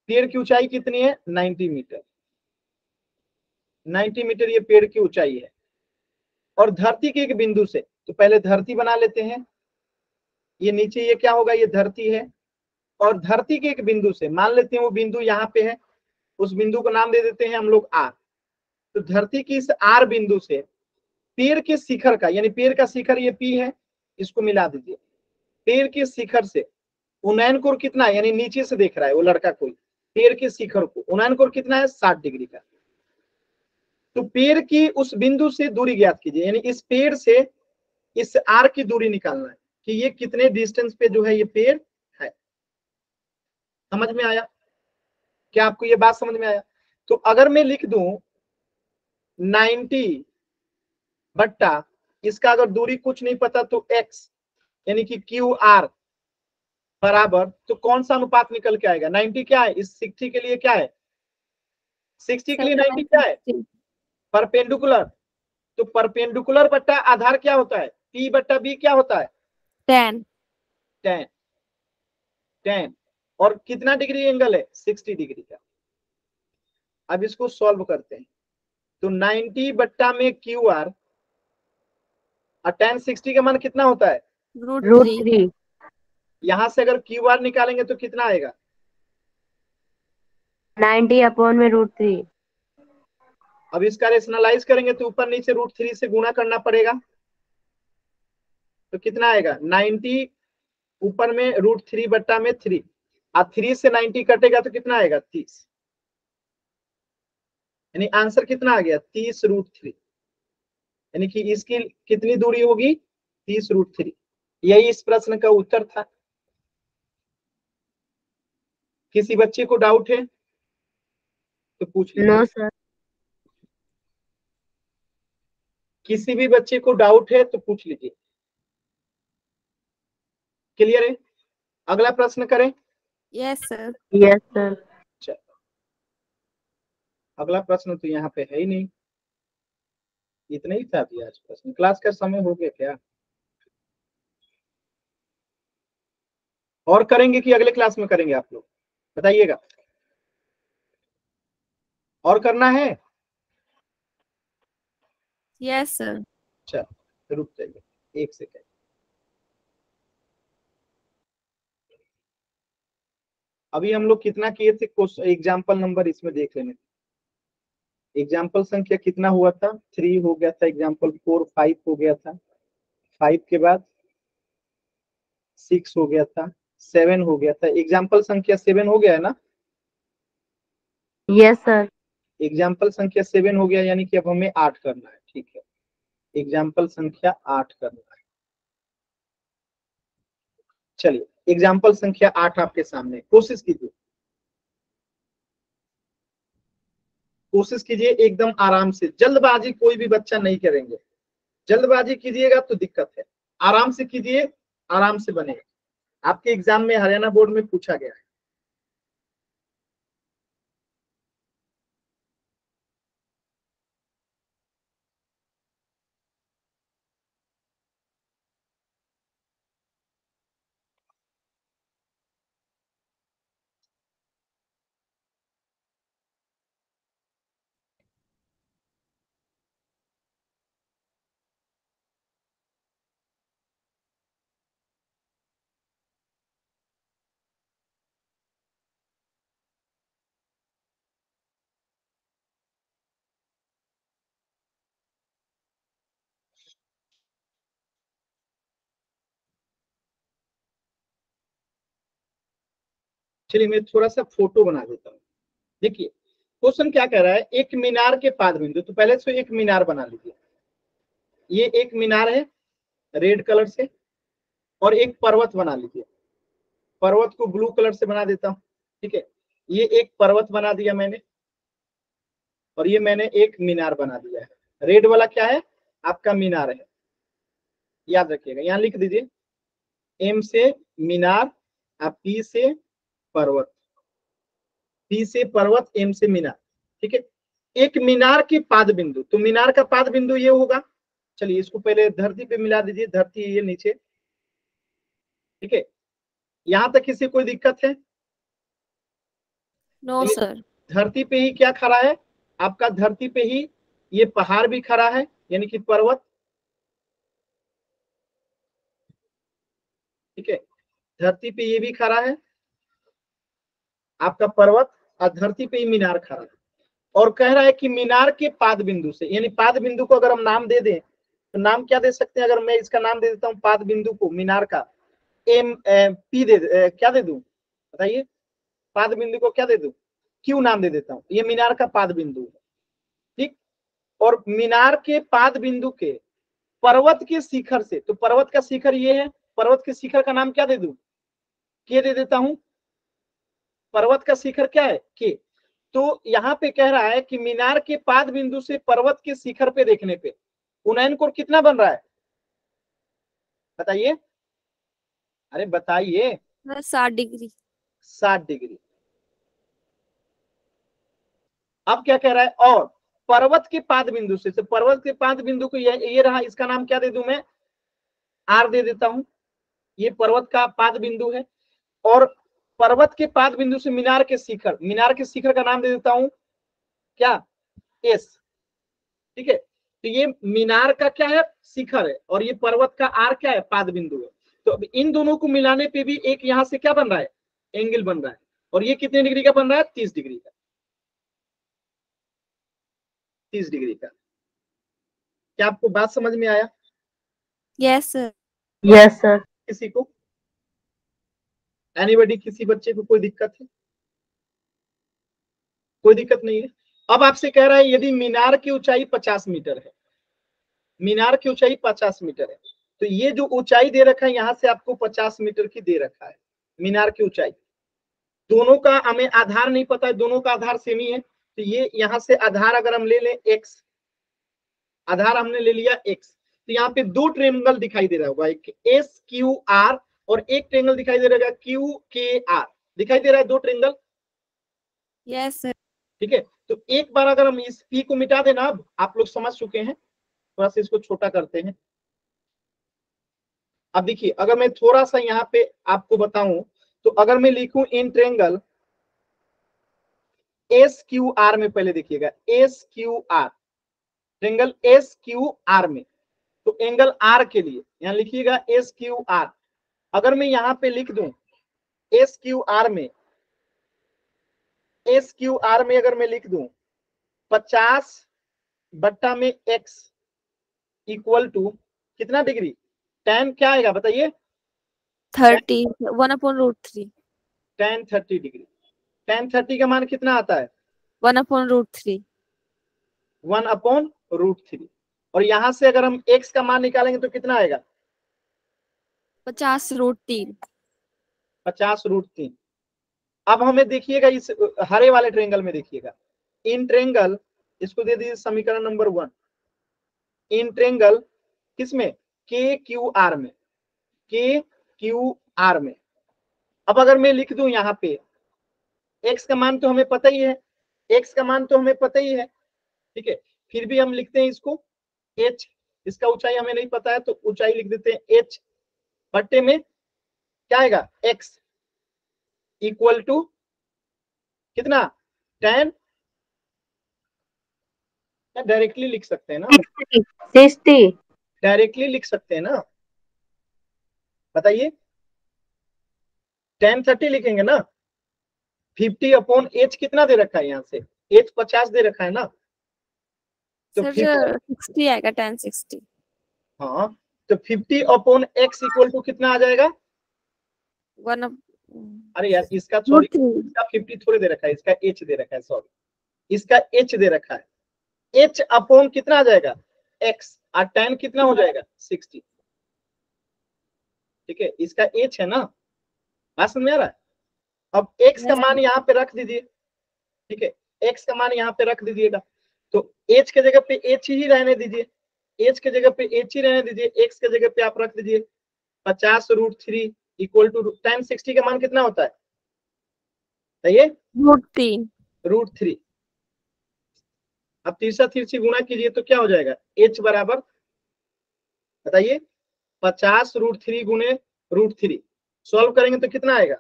पेड़ की ऊंचाई कितनी है, 90 मीटर। 90 मीटर ये पेड़ की ऊंचाई है। और धरती के एक बिंदु से, तो पहले धरती बना लेते हैं, ये नीचे ये क्या होगा, ये धरती है। और धरती के एक बिंदु से, मान लेते हैं वो बिंदु यहाँ पे है, उस बिंदु को नाम दे देते हैं हम लोग R। तो धरती की इस R बिंदु से पेड़ के शिखर का, यानी पेड़ का शिखर ये P है, इसको मिला दीजिए। पेड़ के शिखर से उन्नयन कोण कितना है, यानी नीचे से देख रहा है वो लड़का कोई, पेड़ के शिखर को उन्नयन कोण कितना है, 60 डिग्री का। तो पेड़ की उस बिंदु से दूरी ज्ञात कीजिए, यानी इस पेड़ से इस आर की दूरी निकालना है कि ये कितने डिस्टेंस पे जो है ये पेड़ है। समझ में आया? क्या आपको ये बात समझ में आया? तो अगर मैं लिख दूं 90 बट्टा इसका अगर दूरी कुछ नहीं पता तो x, यानी कि क्यू आर बराबर, तो कौन सा अनुपात निकल के आएगा, 90 क्या है इस 60 के लिए, क्या है 60 के लिए 90 क्या है, परपेंडिकुलर। तो परपेंडिकुलर बट्टा आधार क्या होता है, P बट्टा B क्या होता है, 10 10 10। और कितना डिग्री एंगल है, 60 डिग्री का। अब इसको सॉल्व करते हैं। तो 90 बट्टा में क्यू आर और tan 60 का मान कितना होता है, √3 यहां से अगर क्यू आर निकालेंगे तो कितना आएगा, 90/√3। अब इसका रेशनलाइज करेंगे तो ऊपर नीचे √3 से गुणा करना पड़ेगा, तो कितना आएगा 90 ऊपर में √3 बट्टा में 3, और 3 से 90 कटेगा तो कितना आएगा 30, यानी आंसर कितना आ गया 30√3, यानी कि इसकी कितनी दूरी होगी 30√3। यही इस प्रश्न का उत्तर था। किसी बच्चे को डाउट है तो पूछ लीजिए। No sir. किसी भी बच्चे को डाउट है तो पूछ लीजिए। क्लियर है? अगला प्रश्न करें। Yes, sir. Yes, sir. चलो, अगला प्रश्न तो यहाँ पे है ही नहीं, इतना ही था अभी आज प्रश्न। क्लास का समय हो गया क्या? और करेंगे कि अगले क्लास में करेंगे आप लोग, बताइएगा। और करना है? Yes, sir. चलो रुक जाइए एक सेकेंड। अभी हम लोग कितना किए थे? एग्जाम्पल नंबर इसमें देख लेने। एग्जाम्पल संख्या कितना हुआ था? 3 हो गया था, एग्जाम्पल 4, 5 हो गया था, 5 के बाद 6 हो गया था, 7 हो गया था। एग्जाम्पल संख्या 7 हो गया है ना? Yes, sir. एग्जाम्पल संख्या 7 हो गया, यानी कि अब हमें 8 करना है। ठीक है, एग्जाम्पल संख्या 8 करना है। चलिए, एग्जाम्पल संख्या 8 आपके सामने, कोशिश कीजिए, कोशिश कीजिए एकदम आराम से। जल्दबाजी कोई भी बच्चा नहीं करेंगे, जल्दबाजी कीजिएगा तो दिक्कत है। आराम से कीजिए, आराम से बनेगा। आपके एग्जाम में हरियाणा बोर्ड में पूछा गया है। चलिए मैं थोड़ा सा फोटो बना देता हूँ। देखिए क्वेश्चन क्या कह रहा है, एक मीनार के पाद बिंदु। तो पहले से एक मीनार बना लीजिए। ये एक मीनार है रेड कलर से, और एक पर्वत बना लीजिए। पर्वत को ब्लू कलर से बना देता हूँ। ठीक है, ये एक पर्वत बना दिया मैंने, और ये मैंने एक मीनार बना दिया है। रेड वाला क्या है? आपका मीनार है, याद रखिएगा। यहाँ लिख दीजिए, एम से मीनार, पी से पर्वत, पी से पर्वत, एम से मीनार। ठीक है, एक मीनार के पाद बिंदु। तो मीनार का पाद बिंदु ये होगा। चलिए इसको पहले धरती पे मिला दीजिए, धरती ये नीचे। ठीक है, यहां तक किसी कोई दिक्कत है? No, sir. धरती पे ही क्या खड़ा है आपका? धरती पे ही ये पहाड़ भी खड़ा है, यानी कि पर्वत। ठीक है, धरती पे ये भी खड़ा है आपका पर्वत, और धरती पे ही मीनार खड़ा है। और कह रहा है कि मीनार के पाद बिंदु से, यानी पाद बिंदु को अगर हम नाम दे दें तो नाम क्या दे सकते हैं? अगर मैं इसका नाम दे देता हूं पाद बिंदु को, मीनार का एम पी क्या दे दूं? बताइए, पाद बिंदु को क्या दे दूं? क्यों नाम दे देता हूं? ये मीनार का पाद बिंदु है। ठीक, और मीनार के पाद बिंदु के पर्वत के शिखर से, तो पर्वत का शिखर ये है, पर्वत के शिखर का नाम क्या दे दूं? के दे देता हूं। पर्वत का शिखर क्या है? के। तो यहाँ पे कह रहा है कि मीनार के पाद बिंदु से पर्वत के शिखर पे देखने पे उन्नयन कोण कितना बन रहा है? बताइए, अरे बताइए। Sir, 60 degree. 60 डिग्री। अब क्या कह रहा है? और पर्वत के पाद बिंदु से, तो पर्वत के पाद बिंदु को ये रहा, इसका नाम क्या दे दूं मैं? आर दे देता हूं। ये पर्वत का पाद बिंदु है। और पर्वत के पाद बिंदु से मीनार के शिखर, मीनार के शिखर का नाम दे देता हूं क्या? एस। ठीक है, तो ये मीनार का क्या है? शिखर है, और ये पर्वत का आर क्या है? पाद बिंदु है। तो अब इन दोनों को मिलाने पे भी एक यहां से क्या बन रहा है? एंगल बन रहा है। और ये कितने डिग्री का बन रहा है? 30 डिग्री का। 30 डिग्री का। क्या आपको बात समझ में आया? Yes, sir. Yes, sir. किसी को, एनीबॉडी, किसी बच्चे को कोई दिक्कत है? कोई दिक्कत नहीं है। अब आपसे कह रहा है यदि मीनार की ऊंचाई 50 मीटर है, मीनार की ऊंचाई 50 मीटर है, तो ये जो ऊंचाई दे रखा है यहां से आपको 50 मीटर की दे रखा है मीनार की ऊंचाई। दोनों का हमें आधार नहीं पता है, दोनों का आधार सेम ही है। तो ये यहां से आधार अगर हम ले लें x, आधार हमने ले लिया x। तो यहाँ पे दो ट्रायंगल दिखाई दे रहा होगा, एक एस क्यू आर और एक ट्रायंगल दिखाई दे रहा है क्यू के आर, दिखाई दे रहा है दो ट्रायंगल। Yes sir. ठीक है, तो एक बार अगर हम इस p को मिटा देना, अब आप लोग समझ चुके हैं, थोड़ा सा इसको छोटा करते हैं। अब देखिए, अगर मैं थोड़ा सा यहाँ पे आपको बताऊं, तो अगर मैं लिखूं in triangle S Q R में, पहले देखिएगा S Q R, triangle S Q R में, तो एंगल आर के लिए यहाँ लिखिएगा एस क्यू आर। अगर मैं यहाँ पे लिख दूं एस क्यू आर में, एस क्यू आर में अगर मैं लिख दूं 50/में x इक्वल टू कितना डिग्री, tan क्या आएगा बताइए, 30 1/√3 tan 30 डिग्री। tan 30 का मान कितना आता है, 1/√3 1/√3। और यहां से अगर हम x का मान निकालेंगे तो कितना आएगा, 50√3 50√3। अब हमें देखिएगा इस हरे वाले ट्रायंगल में, देखिएगा इन ट्रायंगल, इसको दे दीजिए समीकरण नंबर 1, इन ट्रायंगल किसमें, के क्यू आर में, के क्यू आर में। अब अगर मैं लिख दूं यहाँ पे x का मान तो हमें पता ही है, x का मान तो हमें पता ही है, ठीक है, फिर भी हम लिखते हैं इसको h, इसका ऊंचाई हमें नहीं पता है तो ऊंचाई लिख देते हैं h बट्टे में क्या आएगा x इक्वल टू कितना, tan, डायरेक्टली लिख सकते हैं ना, 60 डायरेक्टली लिख सकते हैं ना, बताइए tan 30 लिखेंगे ना, 50/h कितना दे रखा है, यहाँ से h 50 दे रखा है ना, तो सर 60 आएगा, 10 60। हाँ, तो 50/x इक्वल टू कितना आ जाएगा, 1 अरे यार इसका सॉरी, √3 इसका 50 थोड़ी दे रखा है, इसका h दे रखा है, सॉरी इसका h दे रखा है, h अपॉन कितना आ जाएगा x, और tan कितना हो जाएगा 60, ठीक है, इसका h है ना, बात समझ में आ रहा है। अब x का मान यहाँ पे रख दीजिए, ठीक है, x का मान यहाँ पे रख दीजिएगा, तो h के जगह पे h ही रहने दीजिए, h के जगह पे h ही रहने दीजिए, x के जगह पे आप रख दीजिए 50√3 इक्वल टू tan 60 का मान कितना होता है, बताइए √3 √3। अब तीसरा तीसरी गुणा कीजिए तो क्या हो जाएगा, h बराबर बताइए 50√3 गुणे √3, सॉल्व करेंगे तो कितना आएगा,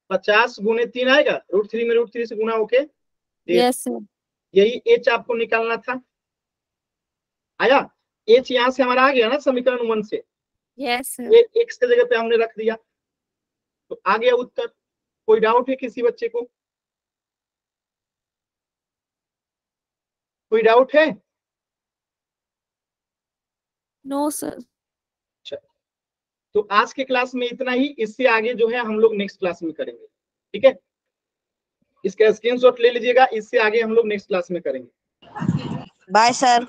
50 गुणे 3 आएगा, √3 में √3 से गुणा होके, यस सर। यही h आपको निकालना था, आया h यहाँ से हमारा आ गया ना समीकरण 1 से, यस सर। ये x के जगह पे हमने रख दिया, तो आ गया उत्तर। कोई डाउट है किसी बच्चे को, कोई डाउट है, नो सर। तो आज के क्लास में इतना ही, इससे आगे जो है हम लोग नेक्स्ट क्लास में करेंगे, ठीक है, इसका स्क्रीनशॉट ले लीजिएगा, इससे आगे हम लोग नेक्स्ट क्लास में करेंगे। Bye sir.